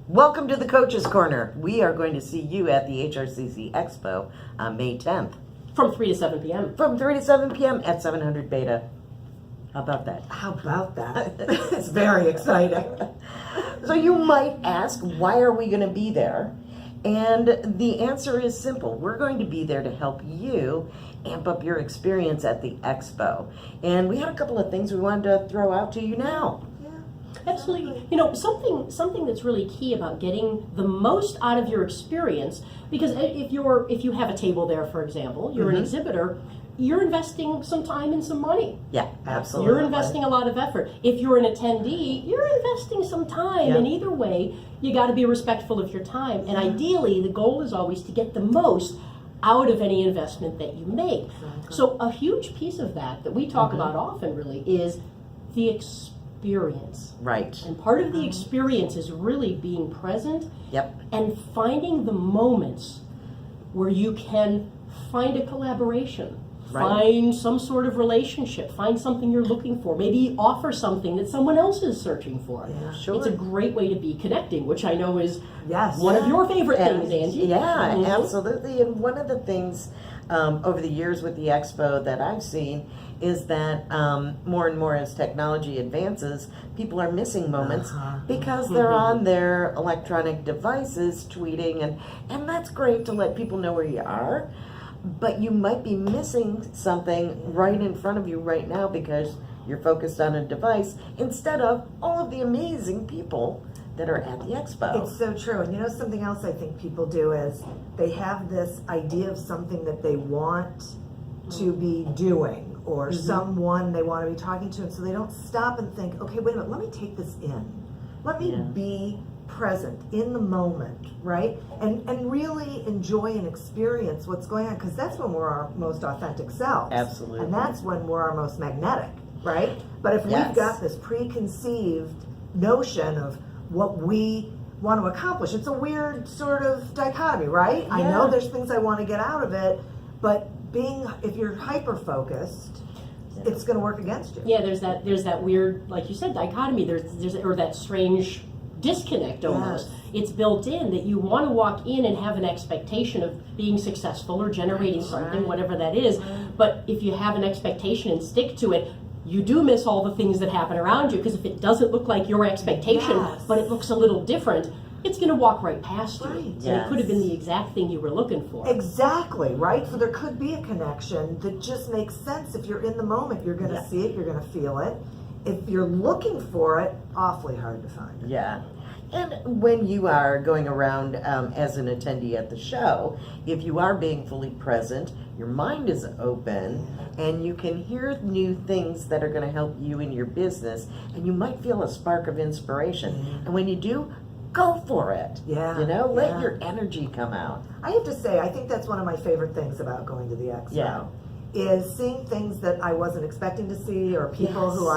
Welcome to the Coaches Corner. We are going to see you at the HRCC Expo on May 10th. From 3 to 7 p.m. From 3 to 7 p.m. at 700 Beta. How about that? How about that? It's very exciting. So you might ask, why are we going to be there? And the answer is simple. We're going to be there to help you amp up your experience at the Expo. And we had a couple of things we wanted to throw out to you now. Absolutely. You know, something that's really key about getting the most out of your experience, because if you have a table there, for example, you're an exhibitor, you're investing some time and some money. Yeah, absolutely. You're investing a lot of effort. If you're an attendee, you're investing some time. Yeah. And either way, you got to be respectful of your time. And ideally, the goal is always to get the most out of any investment that you make. Exactly. So a huge piece of that we talk about often really is the experience. Right. And part of the experience is really being present Yep. and finding the moments where you can find a collaboration, Right. find some sort of relationship, find something you're looking for, maybe offer something that someone else is searching for. Yeah. Sure. It's a great way to be connecting, which I know is Yes. one of your favorite And- things, Angie. Yeah, Mhm. absolutely. And one of the things over the years with the Expo that I've seen is that more and more as technology advances, people are missing moments because they're on their electronic devices tweeting, and that's great to let people know where you are, but you might be missing something right in front of you right now because you're focused on a device instead of all of the amazing people that are at the Expo. It's so true. And you know, something else I think people do is they have this idea of something that they want to be doing or someone they want to be talking to, and so they don't stop and think, okay, wait a minute, let me take this in. Let me be present in the moment, right? And really enjoy and experience what's going on, because that's when we're our most authentic selves. Absolutely. And that's when we're our most magnetic, right? But if Yes. we've got this preconceived notion of what we want to accomplish, it's a weird sort of dichotomy, right? I know there's things I want to get out of it, but if you're hyper focused, it's going to work against you. Yeah, there's that weird, like you said, dichotomy. There's or that strange disconnect almost. It's built in that you want to walk in and have an expectation of being successful or generating something, whatever that is. But if you have an expectation and stick to it, you do miss all the things that happen around you, because if it doesn't look like your expectation, but it looks a little different, it's going to walk right past you. Right. And it could have been the exact thing you were looking for. Exactly, right? So there could be a connection that just makes sense. If you're in the moment, you're going to see it, you're going to feel it. If you're looking for it, awfully hard to find it. Yeah. And when you are going around as an attendee at the show, if you are being fully present, your mind is open, and you can hear new things that are going to help you in your business, and you might feel a spark of inspiration. And when you do, go for it. Yeah. You know, let your energy come out. I have to say, I think that's one of my favorite things about going to the Expo. Yeah. Is seeing things that I wasn't expecting to see, or people who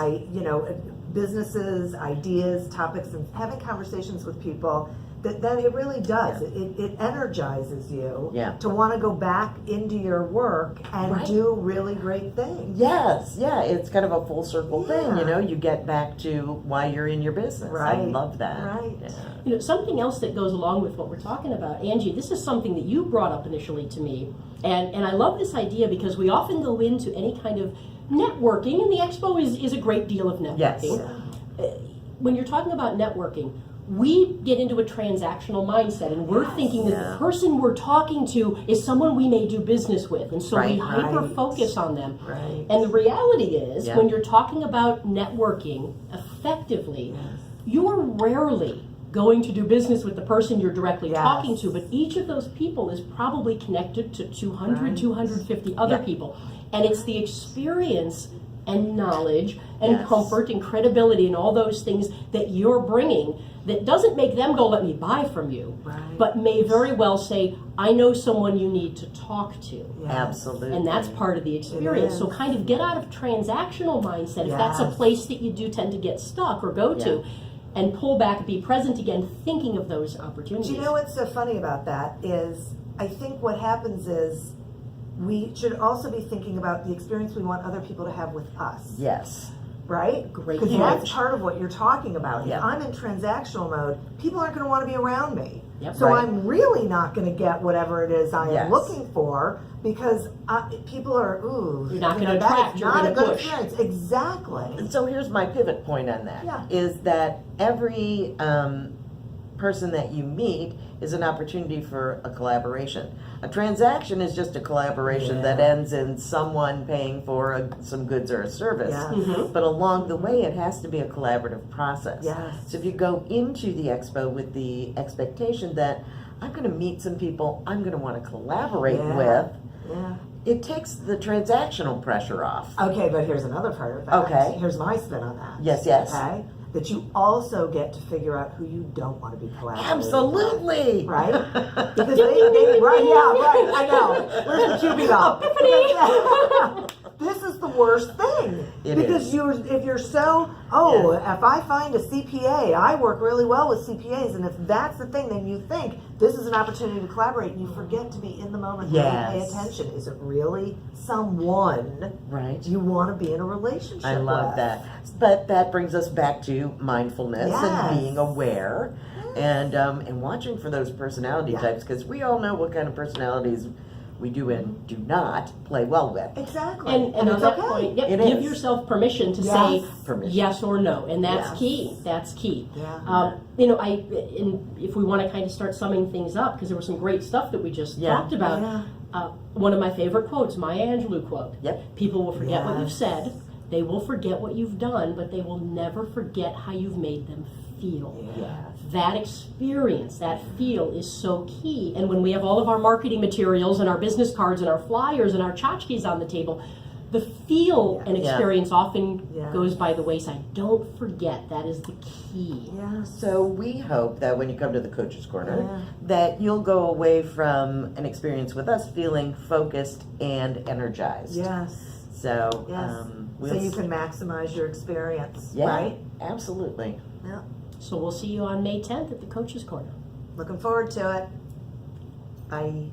businesses, ideas, topics, and having conversations with people that it really does. It energizes you to want to go back into your work and do really great things. Yes, it's kind of a full circle thing, you know, you get back to why you're in your business. I love that. Right. Yeah. You know, something else that goes along with what we're talking about, Angie, this is something that you brought up initially to me, and I love this idea because we often go into any kind of networking, and the Expo is a great deal of networking. Yes. When you're talking about networking, we get into a transactional mindset, and we're thinking that the person we're talking to is someone we may do business with, and so we hyper focus on them. Right. And the reality is, when you're talking about networking effectively, you are rarely going to do business with the person you're directly talking to, but each of those people is probably connected to 200, 250 other people. And it's the experience and knowledge and comfort and credibility and all those things that you're bringing that doesn't make them go, let me buy from you, but may very well say, I know someone you need to talk to. Absolutely. And that's part of the experience. So kind of get out of transactional mindset, if that's a place that you do tend to get stuck or go to, and pull back, be present again, thinking of those opportunities. Do you know what's so funny about that is, I think what happens is we should also be thinking about the experience we want other people to have with us. Yes. right? Great Because point. that's part of what you're talking about. Yeah. If I'm in transactional mode, people aren't going to want to be around me. Yep. So Right. I'm really not going to get whatever it is I am Yes. looking for because people are, ooh. You're not you gonna know, that attract, is you're not gonna a good push. experience. Exactly. So here's my pivot point on that. Yeah. Is that every person that you meet is an opportunity for a collaboration. A transaction is just a collaboration that ends in someone paying for some goods or a service. Yeah. Mhm. But along the way, it has to be a collaborative process. Yes. So if you go into the expo with the expectation that I'm going to meet some people I'm going to want to collaborate Yeah. with, Yeah. it takes the transactional pressure off. Okay, but here's another part of that. Okay. Here's my spin on that. Yes, yes. Okay. That you also get to figure out who you don't want to be collaborating with. Absolutely. Right? Because they right, yeah, right, I know. Where's the QB up? This is the worst thing. It because is. if you're so, if I find a CPA, I work really well with CPAs, and if that's the thing, then you think this is an opportunity to collaborate, and you forget to be in the moment, really pay Yes. attention. Is it really someone Right. you want to be in a relationship I love with? that. But that brings us back to mindfulness Yes. and being aware and watching for those personality Yeah. types, because we all know what kind of personalities we do and do not play well with. Exactly. And on it's that okay. point, yep, It give is. yourself permission to Yes. say Permission. yes or no, and that's Yes. key. That's key. Yeah. If we want to kind of start summing things up, because there was some great stuff that we just Yeah. talked about. Yeah. One of my favorite quotes, Maya Angelou quote. Yep. People will forget what you've Yes. said, they will forget what you've done, but they will never forget how you've made them feel. Yeah. That experience, that feel is so key. And when we have all of our marketing materials and our business cards and our flyers and our tchotchkes on the table, the feel and Yeah. experience often Yeah. goes by the wayside. Don't forget, that is the key. Yes. So we hope that when you come to the Coach's Corner, Yeah. that you'll go away from an experience with us feeling focused and energized. Yes. So, Yes. we'll So you can maximize your experience, yeah, right? absolutely. Yeah. So we'll see you on May 10th at the Coach's Corner. Looking forward to it. Bye.